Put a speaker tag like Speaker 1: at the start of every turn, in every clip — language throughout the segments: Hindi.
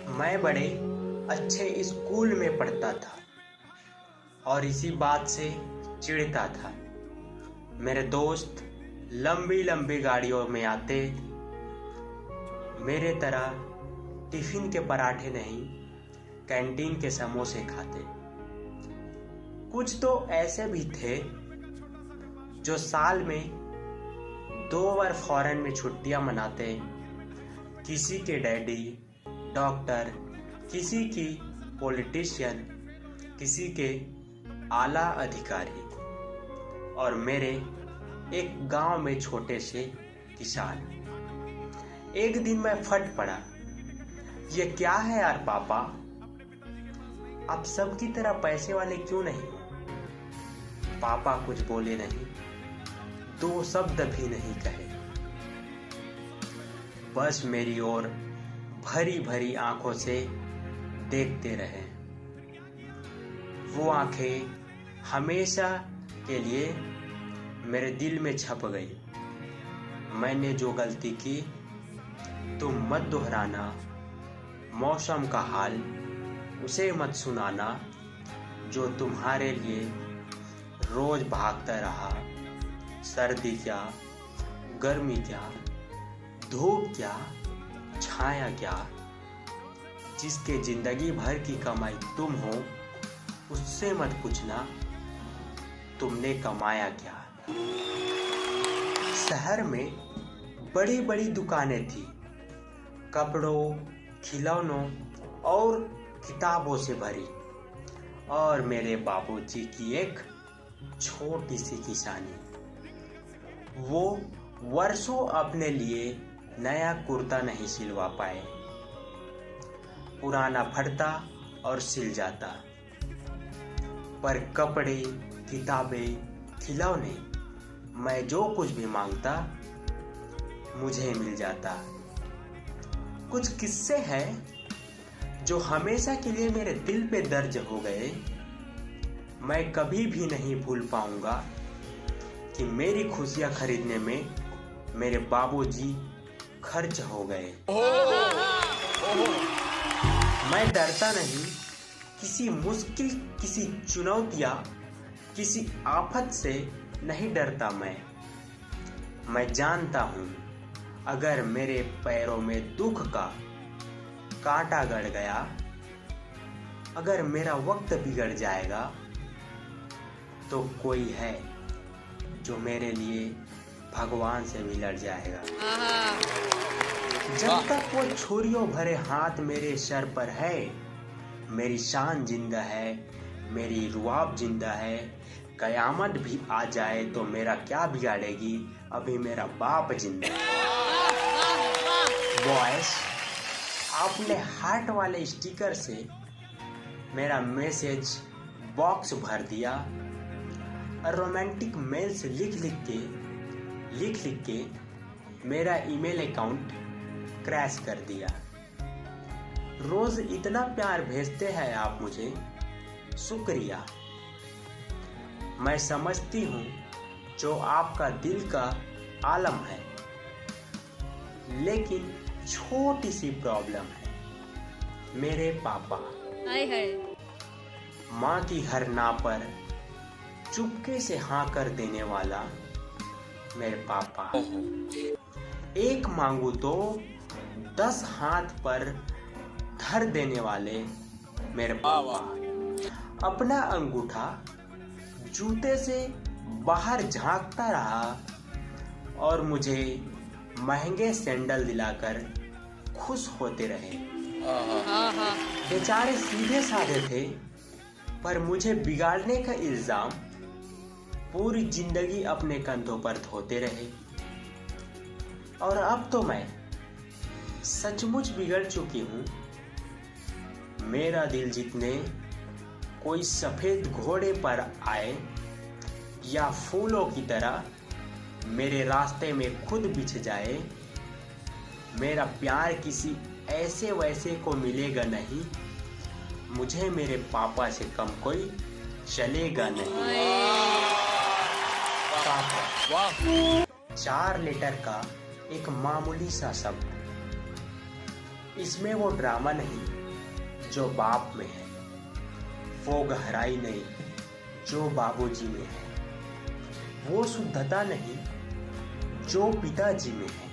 Speaker 1: मैं बड़े अच्छे स्कूल में पढ़ता था और इसी बात से चिढ़ता था। मेरे दोस्त लंबी लंबी गाड़ियों में आते, मेरे तरह टिफिन के पराठे नहीं, कैंटीन के समोसे खाते। कुछ तो ऐसे भी थे जो साल में 2 बार फॉरेन में छुट्टियां मनाते। किसी के डैडी डॉक्टर, किसी की पॉलिटिशियन, किसी के आला अधिकारी, और मेरे एक गांव में छोटे से किसान। एक दिन मैं फट पड़ा, ये क्या है यार पापा, आप सबकी तरह पैसे वाले क्यों नहीं हो? पापा कुछ बोले नहीं, 2 शब्द भी नहीं कहे, बस मेरी ओर भरी भरी आंखों से देखते रहे। वो आंखें हमेशा के लिए मेरे दिल में छप गई। मैंने जो गलती की तुम मत दोहराना, मौसम का हाल उसे मत सुनाना जो तुम्हारे लिए रोज भागता रहा। सर्दी क्या, गर्मी क्या, धूप क्या, छाया क्या, जिसके जिंदगी भर की कमाई तुम हो, उससे मत पूछना तुमने कमाया क्या। शहर में बड़ी बड़ी दुकानें थी, कपड़ों, खिलौनों और किताबों से भरी, और मेरे बाबूजी की एक छोटी सी किसानी। वो वर्षों अपने लिए नया कुर्ता नहीं सिलवा पाए, पुराना फटता और सिल जाता, पर कपड़े, किताबें, खिलौने, मैं जो कुछ भी मांगता मुझे मिल जाता। कुछ किस्से हैं जो हमेशा के लिए मेरे दिल पे दर्ज हो गए। मैं कभी भी नहीं भूल पाऊंगा कि मेरी खुशियां खरीदने में मेरे बाबूजी खर्च हो गए। मैं डरता नहीं, किसी मुश्किल, किसी चुनौतियां, किसी आफत से नहीं डरता। मैं जानता हूं, अगर मेरे पैरों में दुख का कांटा गड़ गया, अगर मेरा वक्त बिगड़ जाएगा, तो कोई है जो मेरे लिए भगवान से भी लड़ जाएगा। जब तक वो छुरियों भरे हाथ मेरे सर पर है, मेरी शान जिंदा है, मेरी रुआब जिंदा है। कयामत भी आ जाए तो मेरा क्या बिगाड़ेगी, अभी मेरा बाप जिंदा है। बॉयस, आपने हार्ट वाले स्टिकर से मेरा मैसेज बॉक्स भर दिया, और रोमांटिक मेल्स लिख लिख के मेरा ईमेल अकाउंट क्रैश कर दिया। रोज इतना प्यार भेजते हैं आप मुझे, शुक्रिया। मैं समझती हूँ जो आपका दिल का आलम है, लेकिन छोटी सी प्रॉब्लम है, मेरे पापा। माँ की हर ना पर चुपके से हाँ कर देने वाला मेरे पापा। एक मांगू तो 10 हाथ पर धर देने वाले मेरे पापा। अपना अंगूठा जूते से बाहर झांकता रहा और मुझे महंगे सैंडल दिलाकर खुश होते रहे। बेचारे सीधे साधे थे, पर मुझे बिगाड़ने का इल्जाम पूरी जिंदगी अपने कंधों पर ढोते रहे। और अब तो मैं सचमुच बिगड़ चुकी हूँ। मेरा दिल जीतने कोई सफेद घोड़े पर आए या फूलों की तरह मेरे रास्ते में खुद बिछ जाए, मेरा प्यार किसी ऐसे वैसे को मिलेगा नहीं। मुझे मेरे पापा से कम कोई चलेगा नहीं। पापा 4 लेटर का एक मामूली सा शब्द, इसमें वो ड्रामा नहीं जो बाप में है, वो गहराई नहीं जो बाबूजी में है, वो शुद्धता नहीं जो पिताजी में है।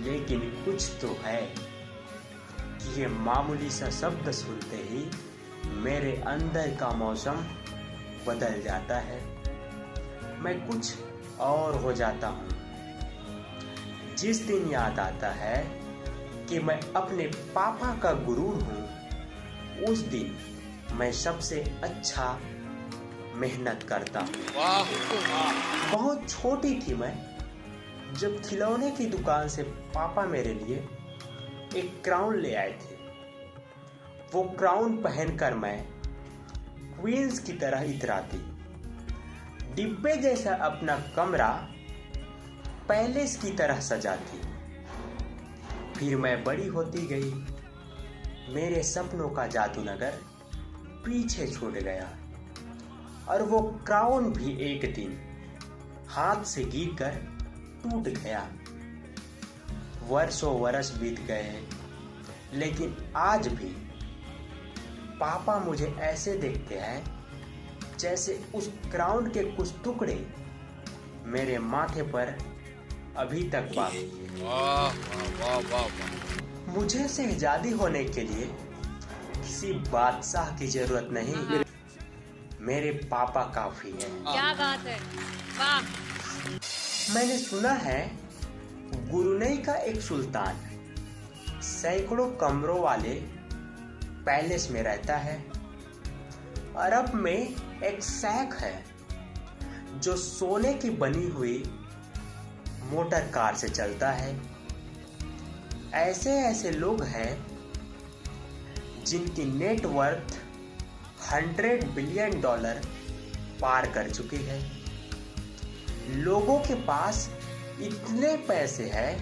Speaker 1: लेकिन कुछ तो है कि ये मामूली सा शब्द सुनते ही मेरे अंदर का मौसम बदल जाता है। मैं कुछ और हो जाता हूँ। जिस दिन याद आता है कि मैं अपने पापा का गुरूर हूँ, उस दिन मैं सबसे अच्छा मेहनत करता हूँ। बहुत छोटी थी मैं जब खिलौने की दुकान से पापा मेरे लिए एक क्राउन ले आए थे। वो क्राउन पहनकर मैं क्वींस की तरह इतराती, डिब्बे जैसा अपना कमरा पैलेस की तरह सजाती। फिर मैं बड़ी होती गई, मेरे सपनों का जादूनगर पीछे छूट गया और वो क्राउन भी एक दिन हाथ से गिरकर टूट गया। वर्षों वर्ष बीत गए, लेकिन आज भी पापा मुझे ऐसे देखते हैं जैसे उस क्राउन के कुछ टुकड़े मेरे माथे पर अभी तक बाकी है। मुझे शहजादी होने के लिए किसी बादशाह की जरूरत नहीं, मेरे पापा काफी है।
Speaker 2: क्या बात है, वाह।
Speaker 1: मैंने सुना है गुरुनई का एक सुल्तान सैकड़ों कमरों वाले पैलेस में रहता है। अरब में एक शेख है जो सोने की बनी हुई मोटर कार से चलता है। ऐसे ऐसे लोग हैं जिनकी नेटवर्थ $100 बिलियन पार कर चुकी है। लोगों के पास इतने पैसे हैं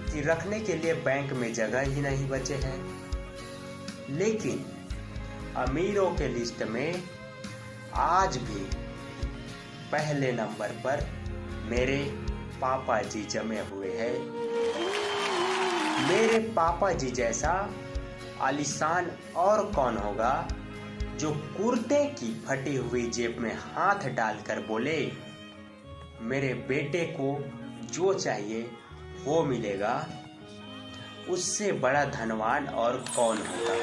Speaker 1: कि रखने के लिए बैंक में जगह ही नहीं बचे हैं। लेकिन अमीरों के लिस्ट में आज भी पहले नंबर पर मेरे पापा जी जमे हुए हैं। मेरे पापा जी जैसा आलीशान और कौन होगा जो कुर्ते की फटी हुई जेब में हाथ डालकर बोले, मेरे बेटे को जो चाहिए वो मिलेगा। उससे बड़ा धनवान और कौन होगा।